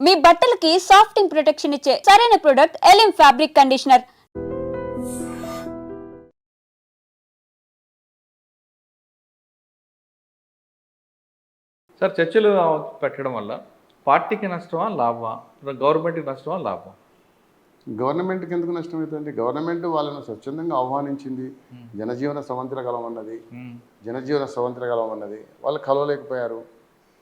మీ బట్టలకి సాఫ్టింగ్ ప్రొటెక్షన్ ఇచ్చే సరైన ప్రొడక్ట్ ఎలిమ్ ఫ్యాబ్రిక్ కండిషనర్. సార్ చర్చలు పెట్టడం వల్ల పార్టీకి నష్టమా లాభమా, గవర్నమెంట్కి నష్టమా లాభమా? గవర్నమెంట్కి ఎందుకు నష్టం అవుతుంది? గవర్నమెంట్ వాళ్ళను స్వచ్ఛందంగా ఆహ్వానించింది. జనజీవన స్రవంతిరగలం అన్నది, జనజీవన స్రవంతిరగలం అన్నది వాళ్ళు కలవలేకపోయారు,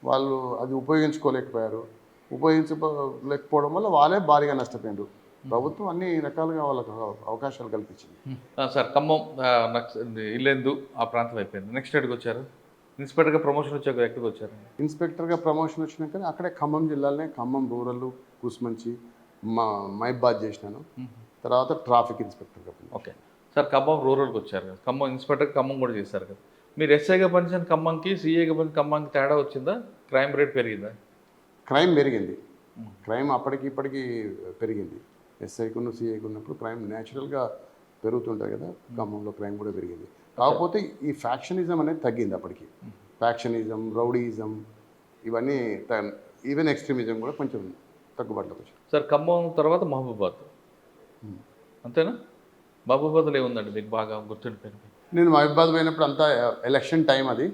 వాళ్ళు అది ఉపయోగించుకోలేకపోయారు. ఉపయోగించలేకపోవడం వల్ల వాళ్ళే భారీగా నష్టపోయారు. ప్రభుత్వం అన్ని రకాలుగా వాళ్ళకు అవకాశాలు కల్పించింది. సార్ ఖమ్మం ఇల్లెందు ఆ ప్రాంతం అయిపోయింది, నెక్స్ట్ ఎక్కడికి వచ్చారు? ఇన్స్పెక్టర్గా ప్రమోషన్ వచ్చాక ఎక్కడికి వచ్చారు? ఇన్స్పెక్టర్గా ప్రమోషన్ వచ్చినాక అక్కడే ఖమ్మం జిల్లాలోనే ఖమ్మం రూరల్, కూసుమంచి, మైబాద్ చేసినాను. తర్వాత ట్రాఫిక్ ఇన్స్పెక్టర్గా. ఓకే సార్, ఖమ్మం రూరల్కి వచ్చారు కదా, ఖమ్మం ఇన్స్పెక్టర్ ఖమ్మం కూడా చేశారు కదా. మీరు ఎస్ఐగా పనిచేసిన ఖమ్మంకి సిఐగా పనిచిన ఖమ్మంకి తేడా వచ్చిందా? క్రైమ్ రేట్ పెరిగిందా? క్రైమ్ పెరిగింది. క్రైమ్ అప్పటికి ఇప్పటికీ పెరిగింది. ఎస్ఐకున్న సిఐకి ఉన్నప్పుడు క్రైమ్ న్యాచురల్గా పెరుగుతుంటుంది కదా, ఖమ్మంలో క్రైమ్ కూడా పెరిగింది. కాకపోతే ఈ ఫ్యాక్షనిజం అనేది తగ్గింది అప్పటికి. ఫ్యాక్షనిజం, రౌడీయిజం ఇవన్నీ, ఈవెన్ ఎక్స్ట్రీమిజం కూడా కొంచెం తగ్గుబాటులోకి వచ్చింది. సార్ ఖమ్మం తర్వాత మహబూబాద్ అంతేనా? మహబూబాద్లో ఏముందండి మీకు బాగా గుర్తుండిపోయింది? నేను మహబూబాద్ పోయినప్పుడు అంతా ఎలక్షన్ టైం, అది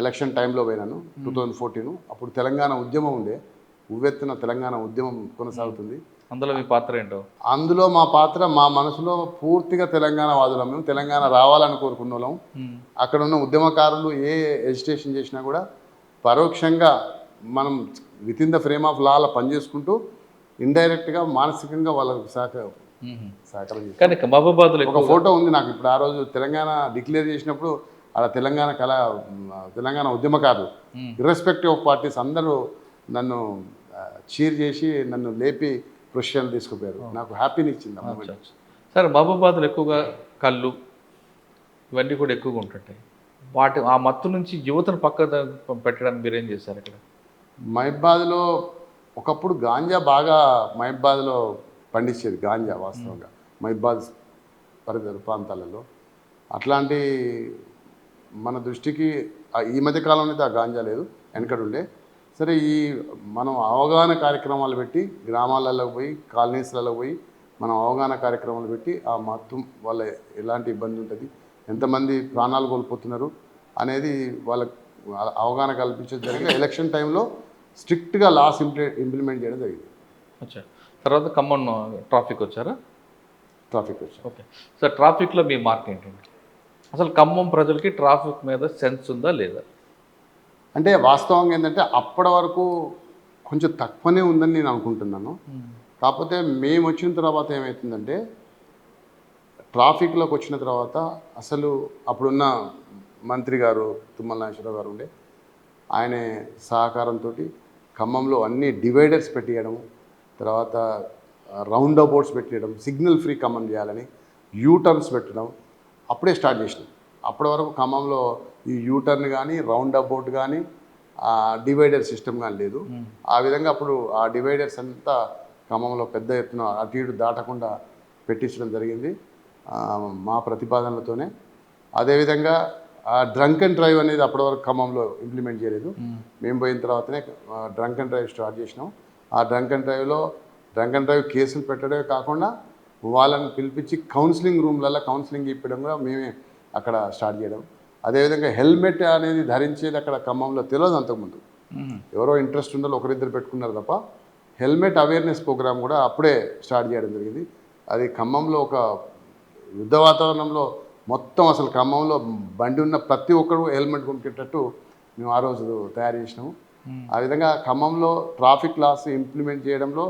ఎలక్షన్ టైంలో పోయినాను 2014. అప్పుడు తెలంగాణ ఉద్యమం ఉండే, ఉవ్వెత్తున తెలంగాణ ఉద్యమం కొనసాగుతుంది. అందులో మీ పాత్ర ఏంటో? అందులో మా పాత్ర, మా మనసులో పూర్తిగా తెలంగాణ వాదులం. మేము తెలంగాణ రావాలని కోరుకున్న వాళ్ళం. అక్కడ ఉన్న ఉద్యమకారులు ఏ ఎజిటేషన్ చేసినా కూడా పరోక్షంగా మనం with in the frame of లాలో పనిచేసుకుంటూ ఇండైరెక్ట్గా మానసికంగా వాళ్ళకు సహకారం కానీ మహబూబాద్లో ఒక ఫోటో ఉంది నాకు ఇప్పుడు. ఆ రోజు తెలంగాణ డిక్లేర్ చేసినప్పుడు అలా తెలంగాణ ఉద్యమకారులు ఇర్రెస్పెక్టివ్ ఆఫ్ పార్టీస్ అందరూ నన్ను చీర్ చేసి నన్ను లేపి ప్రొఫెషన్ తీసుకుపోయారు. నాకు హ్యాపీని ఇచ్చింది. సార్ మహబూబాద్లో ఎక్కువగా కళ్ళు ఇవన్నీ కూడా ఎక్కువగా ఉంటుంటాయి. ఆ మత్తు నుంచి యువతను పక్క పెట్టడానికి మీరు ఏం చేశారు ఇక్కడ? మహబూబాద్లో ఒకప్పుడు గాంజా బాగా మహబూబాద్లో పండించేది. గాంజా వాస్తవంగా మహబూబాద్ పరిసర ప్రాంతాలలో అట్లాంటి మన దృష్టికి ఈ మధ్య కాలంలో అయితే ఆ గాంజా లేదు, వెనకడుండే. సరే, ఈ మనం అవగాహన కార్యక్రమాలు పెట్టి గ్రామాలలో పోయి, కాలనీస్లలో పోయి మనం అవగాహన కార్యక్రమాలు పెట్టి ఆ మత్తు వల్ల ఎలాంటి ఇబ్బంది ఉంటుంది, ఎంతమంది ప్రాణాలు కోల్పోతున్నారు అనేది వాళ్ళకు అవగాహన కల్పించడం జరిగింది. ఎలక్షన్ టైంలో స్ట్రిక్ట్గా లాస్ ఇంప్లిమెంట్ చేయడం జరిగింది. అచ్చా, తర్వాత ఖమ్మం ట్రాఫిక్ వచ్చారా? ట్రాఫిక్ వచ్చారు. ఓకే సార్, ట్రాఫిక్లో మీ మార్క్ ఏంటండి? అసలు ఖమ్మం ప్రజలకి ట్రాఫిక్ మీద సెన్స్ ఉందా లేదా? అంటే వాస్తవంగా ఏంటంటే అప్పటి వరకు కొంచెం తక్కువనే ఉందని నేను అనుకుంటున్నాను. కాకపోతే మేము వచ్చిన తర్వాత ఏమవుతుందంటే, ట్రాఫిక్లోకి వచ్చిన తర్వాత అసలు అప్పుడున్న మంత్రి గారు తుమ్మల నాగేశ్వరరావు గారు ఉండే, ఆయన సహకారంతో ఖమ్మంలో అన్ని డివైడర్స్ పెట్టియడం, తర్వాత రౌండ్ అబౌట్స్ పెట్టడం, సిగ్నల్ ఫ్రీ ఖమ్మం చేయాలని యూటర్న్స్ పెట్టడం అప్పుడే స్టార్ట్ చేసినాం. అప్పటి వరకు ఖమ్మంలో ఈ యూటర్న్ కానీ, రౌండ్ అబౌట్ కానీ, డివైడర్ సిస్టమ్ కానీ లేదు. ఆ విధంగా అప్పుడు ఆ డివైడర్స్ అంతా ఖమ్మంలో పెద్ద ఎత్తున అటు ఇటు దాటకుండా పెట్టించడం జరిగింది మా ప్రతిపాదనలతోనే. అదేవిధంగా డ్రంక్ అండ్ డ్రైవ్ అనేది అప్పటి వరకు ఖమ్మంలో ఇంప్లిమెంట్ చేయలేదు. మేము పోయిన తర్వాతనే డ్రంక్ అండ్ డ్రైవ్ స్టార్ట్ చేసినాం. ఆ డ్రంక్ అండ్ డ్రైవ్ కేసులు పెట్టడమే కాకుండా వాళ్ళని పిలిపించి కౌన్సిలింగ్ రూమ్లలో కౌన్సిలింగ్ ఇప్పడం కూడా మేమే అక్కడ స్టార్ట్ చేయడం. అదేవిధంగా హెల్మెట్ అనేది ధరించేది అక్కడ ఖమ్మంలో తెలియదు అంతకుముందు. ఎవరో ఇంట్రెస్ట్ ఉండాలి ఒకరిద్దరు పెట్టుకున్నారు తప్ప హెల్మెట్ అవేర్నెస్ ప్రోగ్రామ్ కూడా అప్పుడే స్టార్ట్ చేయడం జరిగింది. అది ఖమ్మంలో ఒక యుద్ధ వాతావరణంలో మొత్తం అసలు ఖమ్మంలో బండి ఉన్న ప్రతి ఒక్కరు హెల్మెట్ కొనుక్కేటట్టు మేము ఆ రోజు తయారు చేసినాము. ఆ విధంగా ఖమ్మంలో ట్రాఫిక్ లాస్ ఇంప్లిమెంట్ చేయడంలో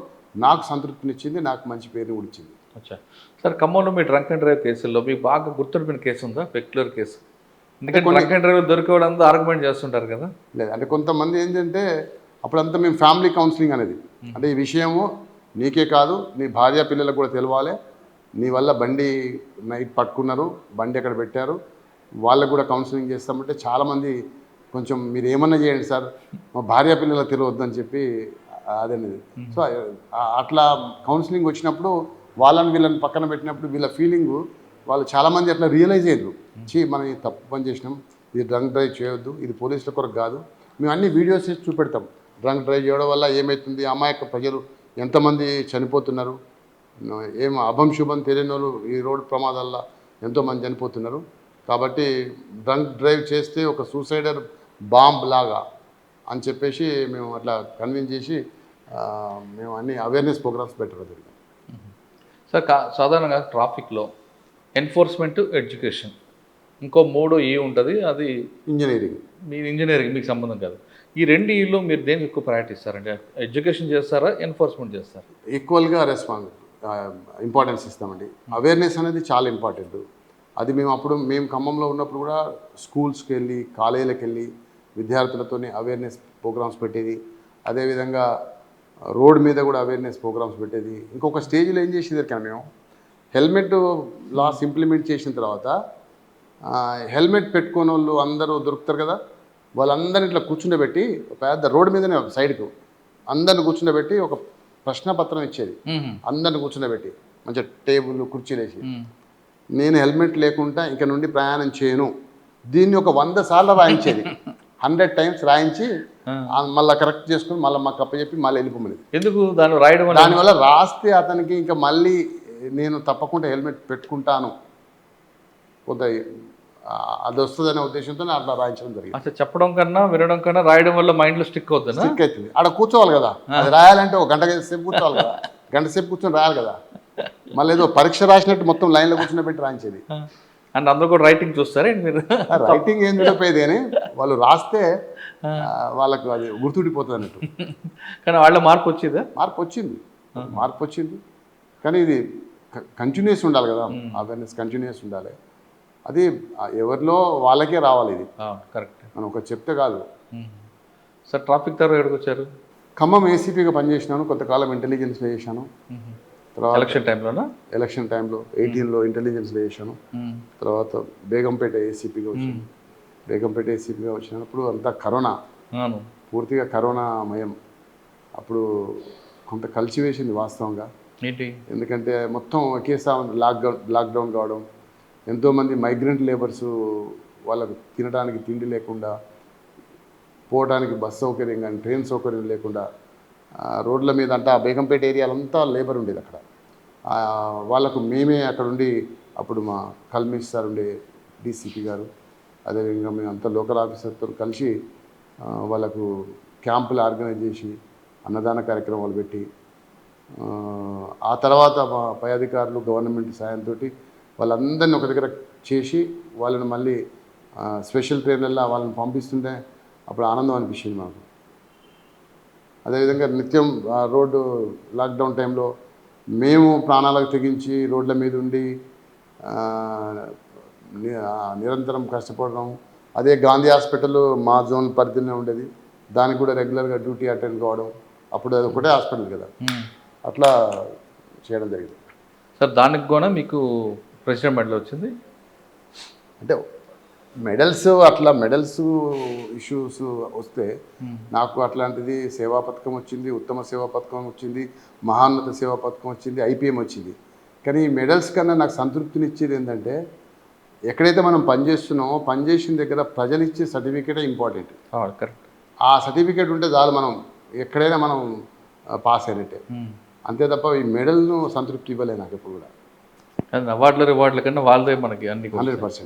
నాకు సంతృప్తినిచ్చింది, నాకు మంచి పేరుని కూడా ఇచ్చింది. అచ్చా సార్, ఖమ్మంలో మీ డ్రంక్ అండ్ డ్రైవ్ కేసుల్లో మీకు బాగా గుర్తుండిపోయిన కేసు ఉందా, పెక్యులర్ కేసు? ఎందుకంటే డ్రంక్ అండ్ డ్రైవ్ దొరికేవాళ్ళంతా ఆర్గ్యుమెంట్ చేస్తుంటారు కదా. లేదు అంటే కొంతమంది ఏంటంటే అప్పుడంతా మేము ఫ్యామిలీ కౌన్సిలింగ్ అనేది, అంటే ఈ విషయము నీకే కాదు నీ భార్య పిల్లలకు కూడా తెలవాలి, నీ వల్ల బండి నైట్ పట్టుకున్నారు, బండి ఎక్కడ పెట్టారు, వాళ్ళకు కూడా కౌన్సిలింగ్ చేస్తామంటే చాలామంది కొంచెం మీరు ఏమన్నా చేయండి సార్, మా భార్య పిల్లలకు తెలియవద్దని చెప్పి అదనేది. సో అట్లా కౌన్సిలింగ్ వచ్చినప్పుడు వాళ్ళని వీళ్ళని పక్కన పెట్టినప్పుడు వీళ్ళ ఫీలింగు వాళ్ళు చాలామంది అట్లా రియలైజ్ అయ్యారు, మనం ఈ తప్పు పని చేసినాం, ఇది డ్రంక్ డ్రైవ్ చేయొద్దు, ఇది పోలీసుల కొరకు కాదు. మేము అన్ని వీడియోస్ చూపెడతాం. డ్రంక్ డ్రైవ్ చేయడం వల్ల ఏమవుతుంది, అమాయక ప్రజలు ఎంతమంది చనిపోతున్నారు, ఏం అభం శుభం తెలియని వాళ్ళు ఈ రోడ్డు ప్రమాదాల్లో ఎంతోమంది చనిపోతున్నారు. కాబట్టి డ్రంక్ డ్రైవ్ చేస్తే ఒక సూసైడర్ బాంబ్ లాగా అని చెప్పేసి మేము అట్లా కన్విన్స్ చేసి మేము అన్ని అవేర్నెస్ ప్రోగ్రామ్స్ పెట్టడం జరిగింది. సార్ సాధారణంగా ట్రాఫిక్లో ఎన్ఫోర్స్మెంట్, ఎడ్యుకేషన్, ఇంకో 3 E ఉంటుంది, అది ఇంజనీరింగ్. మీ ఇంజనీరింగ్ మీకు సంబంధం కాదు. ఈ 2 Eలో మీరు దేనికి ఎక్కువ ప్రయారిటీ ఇస్తారంటే ఎడ్యుకేషన్ చేస్తారా, ఎన్ఫోర్స్మెంట్ చేస్తారా? ఈక్వల్గా ఇంపార్టెన్స్ ఇస్తామండి. అవేర్నెస్ అనేది చాలా ఇంపార్టెంట్. అది మేము ఖమ్మంలో ఉన్నప్పుడు కూడా స్కూల్స్కి వెళ్ళి కాలేజీలకు వెళ్ళి విద్యార్థులతో అవేర్నెస్ ప్రోగ్రామ్స్ పెట్టేది. అదేవిధంగా రోడ్ మీద కూడా అవేర్నెస్ ప్రోగ్రామ్స్ పెట్టేది. ఇంకొక స్టేజ్లో ఏం చేసేది కానీ మేము హెల్మెట్ లాస్ ఇంప్లిమెంట్ చేసిన తర్వాత హెల్మెట్ పెట్టుకునే వాళ్ళు అందరూ దొరుకుతారు కదా, వాళ్ళందరినీ ఇట్లా కూర్చుండబెట్టి పెద్ద రోడ్డు మీదనే సైడ్కు అందరిని కూర్చుండబెట్టి ఒక ప్రశ్నపత్రం ఇచ్చేది. అందరిని కూర్చుండబెట్టి మంచిగా టేబుల్ కుర్చీలు వేసి, నేను హెల్మెట్ లేకుండా ఇంక నుండి ప్రయాణం చేయను, దీన్ని ఒక 100 సార్లు రాయించేది. 100 times రాయించి మళ్ళీ కరెక్ట్ చేసుకుని మళ్ళీ మాకు అప్పచెప్పి మళ్ళీ వెళ్ళిపోమని. ఎందుకు దాన్ని రాయడం? దానివల్ల రాస్తే అతనికి ఇంకా మళ్ళీ నేను తప్పకుండా హెల్మెట్ పెట్టుకుంటాను, కొంత అది వస్తుందనే ఉద్దేశంతో అట్లా రాయించడం జరిగింది. అసలు చెప్పడం కన్నా వినడం కన్నా రాయడం వల్ల మైండ్లో స్టిక్ అవుతుంది. స్టిక్ అవుతుంది. ఆడ కూర్చోవాలి కదా, అది రాయాలంటే ఒక గంట సేపు కూర్చోవాలి కదా, గంట సేపు కూర్చొని రాయాలి కదా. మళ్ళీ ఏదో పరీక్ష రాసినట్టు మొత్తం లైన్లో కూర్చొని పెట్టి రాయించేది. అండ్ అందరూ కూడా రైటింగ్ చూస్తారే మీరు? రైటింగ్ ఏం విడిపోయేది కానీ వాళ్ళు రాస్తే వాళ్ళకు అది గుర్తుండిపోతుంది అన్నట్టు. కానీ వాళ్ళ మార్పు వచ్చిందా? మార్పు వచ్చింది కానీ ఇది కంటిన్యూస్ ఉండాలి కదా, అవేర్నెస్ కంటిన్యూస్ ఉండాలి. అది ఎవరిలో వాళ్ళకే రావాలి. ఇది కరెక్ట్, మనం ఒక చెప్తే కాదు. సార్ ట్రాఫిక్ తర్వాత ఎక్కడికి వచ్చారు? ఖమ్మం ఏసీపీగా పనిచేసినాను, కొంతకాలం ఇంటెలిజెన్స్లో చేశాను. తర్వాత ఎలక్షన్ టైంలోనా? ఎలక్షన్ టైంలో 18లో ఇంటెలిజెన్స్లో చేశాను. తర్వాత బేగంపేట ఏసీపీగా వచ్చాను. బేగంపేట ఏసీపీగా వచ్చినప్పుడు అంతా కరోనా, పూర్తిగా కరోనామయం. అప్పుడు కొంత కలిసివేసింది వాస్తవంగా. ఏంటి? ఎందుకంటే మొత్తం ఒకేసారి లాక్డౌన్ కావడం, ఎంతోమంది మైగ్రెంట్ లేబర్సు వాళ్ళకు తినడానికి తిండి లేకుండా, పోవడానికి బస్ సౌకర్యం కానీ ట్రైన్ సౌకర్యం లేకుండా రోడ్ల మీద అంటే ఆ బేగంపేట ఏరియాలంతా లేబర్ ఉండేది. అక్కడ వాళ్ళకు మేమే అక్కడ ఉండి, అప్పుడు మా కల్మేష్ సార్ ఉండే డీసీపీ గారు, అదేవిధంగా మేము అంతా లోకల్ ఆఫీసర్తో కలిసి వాళ్ళకు క్యాంపులు ఆర్గనైజ్ చేసి అన్నదాన కార్యక్రమాలు పెట్టి, ఆ తర్వాత మా పై అధికారులు గవర్నమెంట్ సాయంతో వాళ్ళందరినీ ఒక దగ్గర చేసి వాళ్ళని మళ్ళీ స్పెషల్ ట్రైన్లలో వాళ్ళని పంపిస్తుంటే అప్పుడు ఆనందం అనిపించింది మాకు. అదేవిధంగా నిత్యం రోడ్డు లాక్డౌన్ టైంలో మేము ప్రాణాలకు తెగించి రోడ్ల మీద ఉండి నిరంతరం కష్టపడడం. అదే గాంధీ హాస్పిటల్ మా జోన్ పరిధిలో ఉండేది, దానికి కూడా రెగ్యులర్గా డ్యూటీ అటెండ్ కావడం. అప్పుడు అది ఒకటే హాస్పిటల్ కదా, అట్లా చేయడం జరిగింది. సార్ దానికి కూడా మీకు ప్రెసిడెంట్ మెడల్ వచ్చింది అంటే మెడల్స్ ఇష్యూస్ వస్తే నాకు అట్లాంటిది సేవా పథకం వచ్చింది, ఉత్తమ సేవా పథకం వచ్చింది, మహాన్నత సేవా పథకం వచ్చింది, ఐపీఎం వచ్చింది. కానీ ఈ మెడల్స్ కన్నా నాకు సంతృప్తినిచ్చేది ఏంటంటే ఎక్కడైతే మనం పనిచేస్తున్నామో పనిచేసిన దగ్గర ప్రజలు ఇచ్చే సర్టిఫికేటే ఇంపార్టెంట్. కరెక్ట్. ఆ సర్టిఫికేట్ ఉంటే చాలు, మనం ఎక్కడైనా మనం పాస్ అయినట్టే. అంతే తప్ప ఈ మెడల్ను సంతృప్తి ఇవ్వలే నాకు ఎప్పుడు కూడా. అవార్డుల రివార్డుల కన్నా వాళ్ళదే మనకి అన్ని 100%.